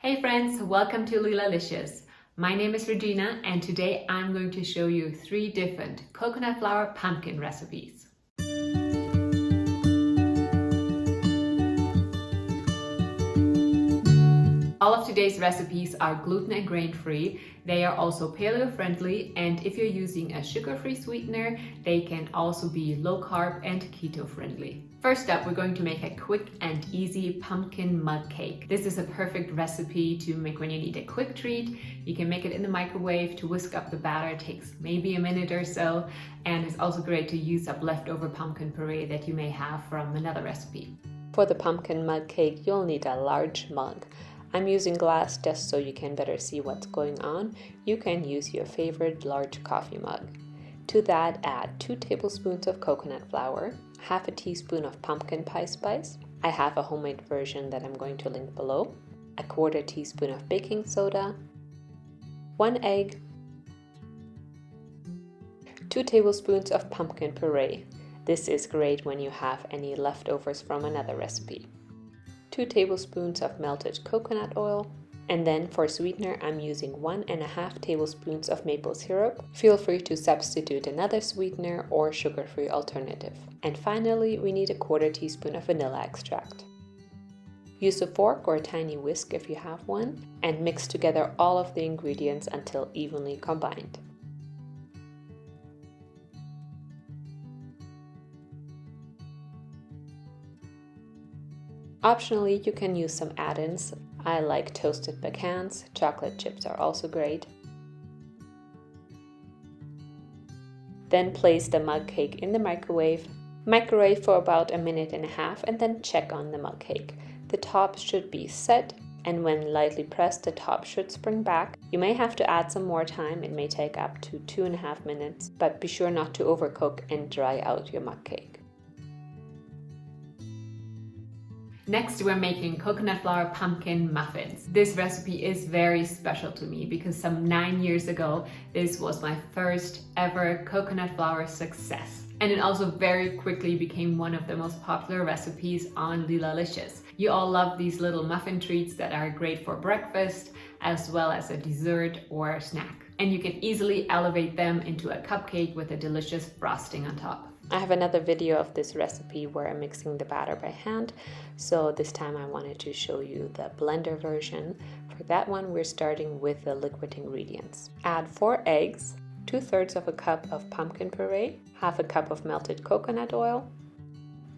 Hey friends, welcome to Leelalicious. My name is Regina and today I'm going to show you 3 different coconut flour pumpkin recipes. All of today's recipes are gluten and grain-free. They are also paleo-friendly, and if you're using a sugar-free sweetener, they can also be low-carb and keto-friendly. First up, we're going to make a quick and easy pumpkin mug cake. This is a perfect recipe to make when you need a quick treat. You can make it in the microwave to whisk up the batter. It takes maybe a minute or so, and it's also great to use up leftover pumpkin puree that you may have from another recipe. For the pumpkin mug cake, you'll need a large mug. I'm using glass just so you can better see what's going on. You can use your favorite large coffee mug. To that, add 2 tablespoons of coconut flour, half a teaspoon of pumpkin pie spice. I have a homemade version that I'm going to link below. A 1/4 teaspoon of baking soda, 1 egg, 2 tablespoons of pumpkin puree. This is great when you have any leftovers from another recipe. 2 tablespoons of melted coconut oil, and then for sweetener I'm using 1.5 tablespoons of maple syrup. Feel free to substitute another sweetener or sugar-free alternative. And finally, we need a 1/4 teaspoon of vanilla extract. Use a fork or a tiny whisk if you have one, and mix together all of the ingredients until evenly combined. Optionally, you can use some add-ins. I like toasted pecans, chocolate chips are also great. Then place the mug cake in the microwave. Microwave for about 1.5 minutes and then check on the mug cake. The top should be set, and when lightly pressed, the top should spring back. You may have to add some more time, it may take up to 2.5 minutes, but be sure not to overcook and dry out your mug cake. Next, we're making coconut flour pumpkin muffins. This recipe is very special to me because some 9 years ago, this was my first ever coconut flour success. And it also very quickly became one of the most popular recipes on Leelalicious. You all love these little muffin treats that are great for breakfast, as well as a dessert or a snack. And you can easily elevate them into a cupcake with a delicious frosting on top. I have another video of this recipe where I'm mixing the batter by hand, so this time I wanted to show you the blender version. For that one, we're starting with the liquid ingredients. Add 4 eggs, 2/3 of a cup of pumpkin puree, half a cup of melted coconut oil,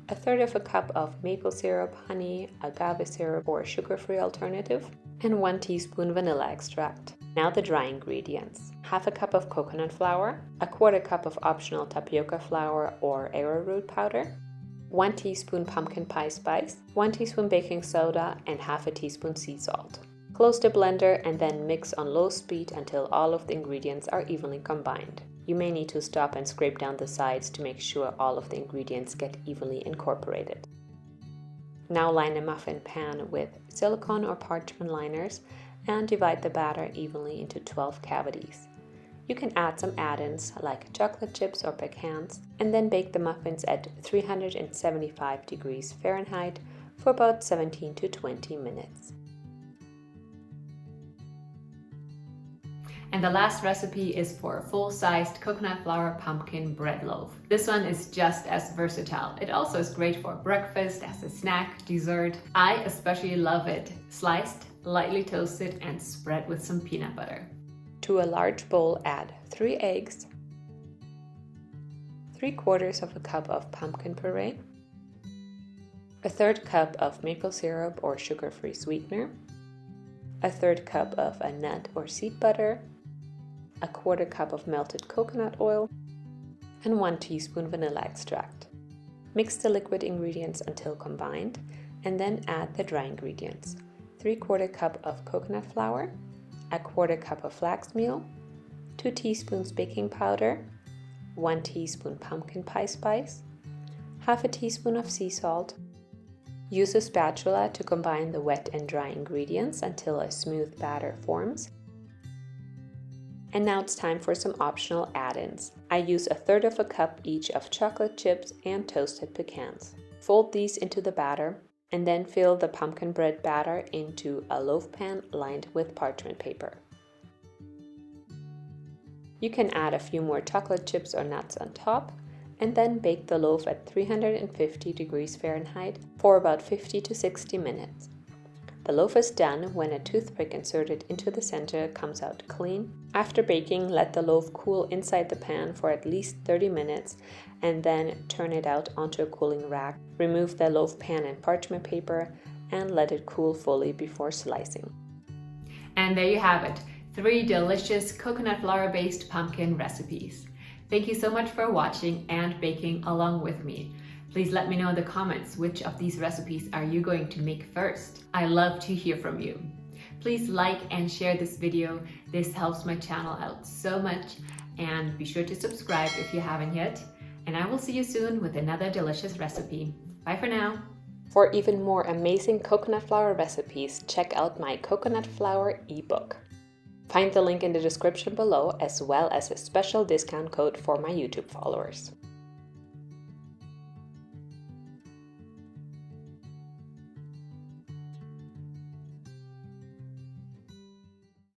1/3 of a cup of maple syrup, honey, agave syrup or sugar-free alternative, and 1 teaspoon vanilla extract. Now the dry ingredients. Half a cup of coconut flour, a 1/4 cup of optional tapioca flour or arrowroot powder, 1 teaspoon pumpkin pie spice, 1 teaspoon baking soda, and half a teaspoon sea salt. Close the blender and then mix on low speed until all of the ingredients are evenly combined. You may need to stop and scrape down the sides to make sure all of the ingredients get evenly incorporated. Now line a muffin pan with silicone or parchment liners and divide the batter evenly into 12 cavities. You can add some add-ins like chocolate chips or pecans, and then bake the muffins at 375 degrees Fahrenheit for about 17 to 20 minutes. And the last recipe is for a full-sized coconut flour pumpkin bread loaf. This one is just as versatile. It also is great for breakfast, as a snack, dessert. I especially love it sliced, lightly toasted, and spread with some peanut butter. To a large bowl, add 3 eggs, 3/4 of a cup of pumpkin puree, 1/3 cup of maple syrup or sugar-free sweetener, 1/3 cup of a nut or seed butter, a 1/4 cup of melted coconut oil, and 1 teaspoon vanilla extract. Mix the liquid ingredients until combined, and then add the dry ingredients. 3/4 cup of coconut flour, a 1/4 cup of flax meal, 2 teaspoons baking powder, 1 teaspoon pumpkin pie spice, half a teaspoon of sea salt. Use a spatula to combine the wet and dry ingredients until a smooth batter forms. And now it's time for some optional add-ins. I use 1/3 of a cup each of chocolate chips and toasted pecans. Fold these into the batter. and then fill the pumpkin bread batter into a loaf pan lined with parchment paper. You can add a few more chocolate chips or nuts on top, and then bake the loaf at 350 degrees Fahrenheit for about 50 to 60 minutes. The loaf is done when a toothpick inserted into the center comes out clean. After baking, let the loaf cool inside the pan for at least 30 minutes and then turn it out onto a cooling rack. Remove the loaf pan and parchment paper and let it cool fully before slicing. And there you have it, 3 delicious coconut flour based pumpkin recipes. Thank you so much for watching and baking along with me. Please let me know in the comments which of these recipes are you going to make first. I love to hear from you. Please like and share this video. This helps my channel out so much, and be sure to subscribe if you haven't yet. And I will see you soon with another delicious recipe. Bye for now. For even more amazing coconut flour recipes, check out my coconut flour ebook. Find the link in the description below, as well as a special discount code for my YouTube followers.